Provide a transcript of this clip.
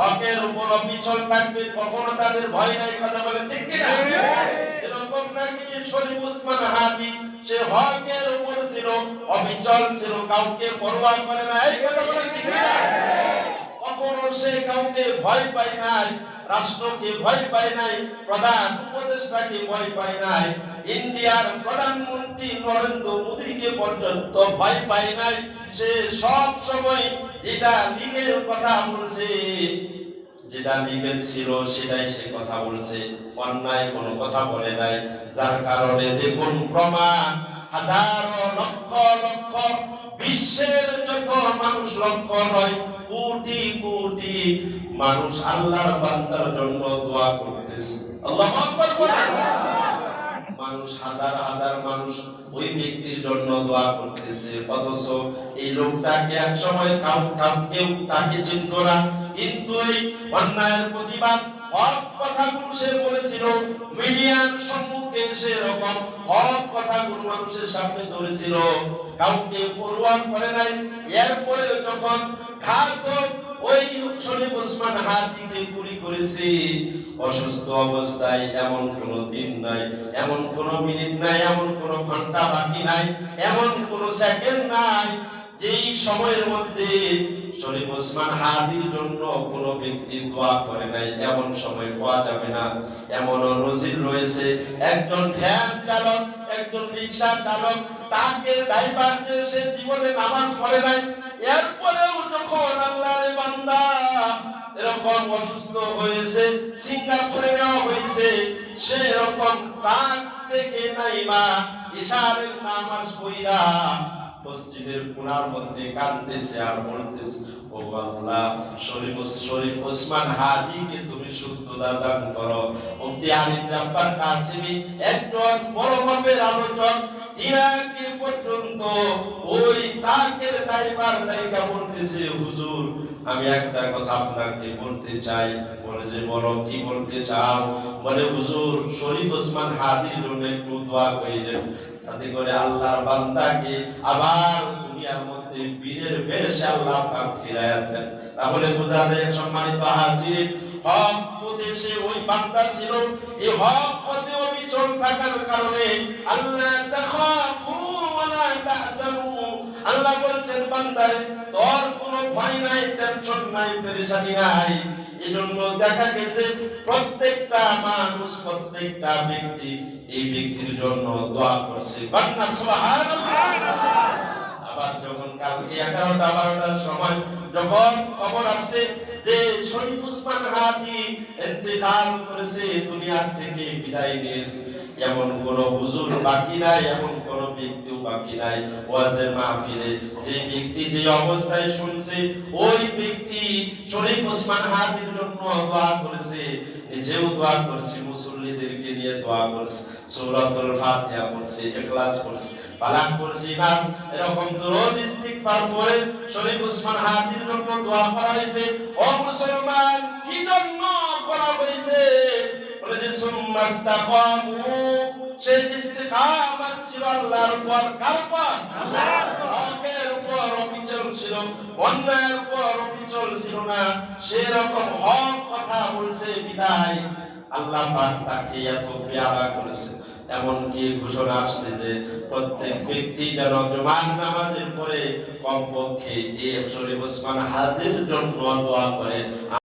হকের উপর অবিচল থাকবে, কখনো তাদের ভয় নাই। কথা বলে ঠিক কিনা? এরকম নাকি শরীফ ওসমান হাদি, সে হকের উপর ছিল, অবিচল ছিল, কাউকে পরোয়া করে না। এই কথা বলে ঠিক কিনা? কখনো সে কাউকে ভয় পায় নাই, রাষ্ট্রকে ভয় পায় নাই, প্রধান উপদেষ্টাকে ভয় পায় নাই, ইন্ডিয়ার প্রধানমন্ত্রী নরেন্দ্র মোদীকে পর্যন্ত ভয় পায় নাই। সে সব সময় যেটা লীগের কথা বলছে, যেটা লীগের ছিল সেটাই সে কথা বলছে, অন্যায় কোনো কথা বলে নাই। যার কারণে দেখুন প্রমাণ, হাজারো লক্ষ লক্ষ বিশ্বের যত মানুষ, লক্ষ নয় কোটি কোটি মানুষ আল্লাহর বান্দার জন্য দোয়া করতেছে। আল্লাহু আকবার বলেন। মানুষ হাজার হাজার মানুষ ওই ব্যক্তির জন্য দোয়া করতেছে, অথচ এই লোকটাকে এক সময় কেউ তাকে চিনত না, কিন্তু এই অন্যায়ের প্রতিবাদ হক কথাগুলো সে বলেছিল, মিডিয়ার সম্মুখে সে রকম হক কথাগুলো মানুষের সামনে ধরেছিল, কাউকে পরোয়া করে নাই। এরপরে যখন ঘাতক ওই শরীফ ওসমান হাদিকে গুলি করেছে, অসুস্থ অবস্থায় এমন কোন দিন নাই, এমন কোন মিনিট নাই, এমন কোন ঘন্টা বাকি নাই, এমন কোন সেকেন্ড নাই যেই সময়ের মধ্যে শরীফ ওসমান হাদির জন্য কোন ব্যক্তি দোয়া করে নাই। এমন সময় পাওয়া যাবে না। এমন নজির রয়েছে, একজন ভ্যান চালক, একজন রিকশা চালক, তাকে ড্রাইভার যে সে জীবনে নামাজ পড়ে নাই, এরপরেও যখন আল্লাহর বান্দা এরকম অসুস্থ হয়েছে, সিঙ্গাপুরে নেওয়া হয়েছে, সে এরকম ট্রাক থেকে নাইমা ইশারের নামাজ পড়িয়া মসজিদের কোণার মধ্যে কাঁদতেছে আর বলতেছে, ও আল্লাহ, শরীফ ওসমান হাদিকে তুমি সুস্থতা দান করো। মুফতি আলিম জাফর কাসেমি একজন বড় মাপের আলোচক, ইরাকি পর্যন্ত ওই ট্রাকের ড্রাইভার নাইকা বলতেছে, হুজুর আমি একটা কথা আপনাকে বলতে চাই। বলে যে বলো, কি বলতে চাও? বলে হুজুর, শরীফ ওসমান হাদির জন্য একটু দোয়া করিলেন, তাতে করে আল্লাহর বান্দাকে আবার দুনিয়ার মধ্যে বীরের বেশে আল্লাহ পাক ফিরায়া দেন। তাহলে বোঝা যায় সম্মানিত হাজির, হক পথে সে ওই বান্দা ছিল। এই হক পথে অবিচল থাকার কারণে আল্লাহ তাখাফু ওয়া লা তাহজানু, আল্লাহ বলছেন বান্দারে তোর কোনো ভয় নাই, টেনশন নাই, পেরেশানি নাই। এজন্য দেখা গেছে প্রত্যেকটা মানুষ, প্রত্যেকটা ব্যক্তি এই ব্যক্তির জন্য দোয়া করছে। বান্দা সুবহানাল্লাহ। আবার যখন কালকে 11টা 12টার সময় যখন খবর আসছে যে শরীফ ওসমান হাদি ইন্তেকাল করেছে, দুনিয়া থেকে বিদায় নিয়েছে, এমন কোন হুজুর বাকি নাই, এমন কোন ব্যক্তিও বাকি নাই ওয়াজের মাহফিলে যে ব্যক্তি যে অবস্থায় শুনছে, ওই ব্যক্তি শরীফ ওসমান হাদির জন্য দোয়া করেছে, নিজেও দোয়া করছে, মুসল্লিদেরকে নিয়ে দোয়া করছে, সূরাতুল ফাতিহা পড়ছে, ইখলাস পড়ছে, ফালাক পড়ছে, নাস, এরকম দরুদ ইস্তিগফার পড়ে শরীফ ওসমান হাদির জন্য দোয়া করা হয়েছে। ও মুসলমান, কি জন্য করা হয়েছে? বলে যে সুম্মাস্তাকামু, সে ইস্তিকামাত ছিল আল্লাহর উপর। কার উপর? আল্লাহর উপর। হকের উপর অবিচল ছিল, অন্যায়ের উপর অবিচল ছিল না। সেরকম হক কথা বলছে বিদায় আল্লাহ পাক তাকে এত পেয়ারা করেছে। এমনকি ঘোষণা আসছে যে প্রত্যেক ব্যক্তি যেন জুমার নামাজের পরে কমপক্ষে এই শরীফ ওসমান হাদির জন্য দোয়া করে।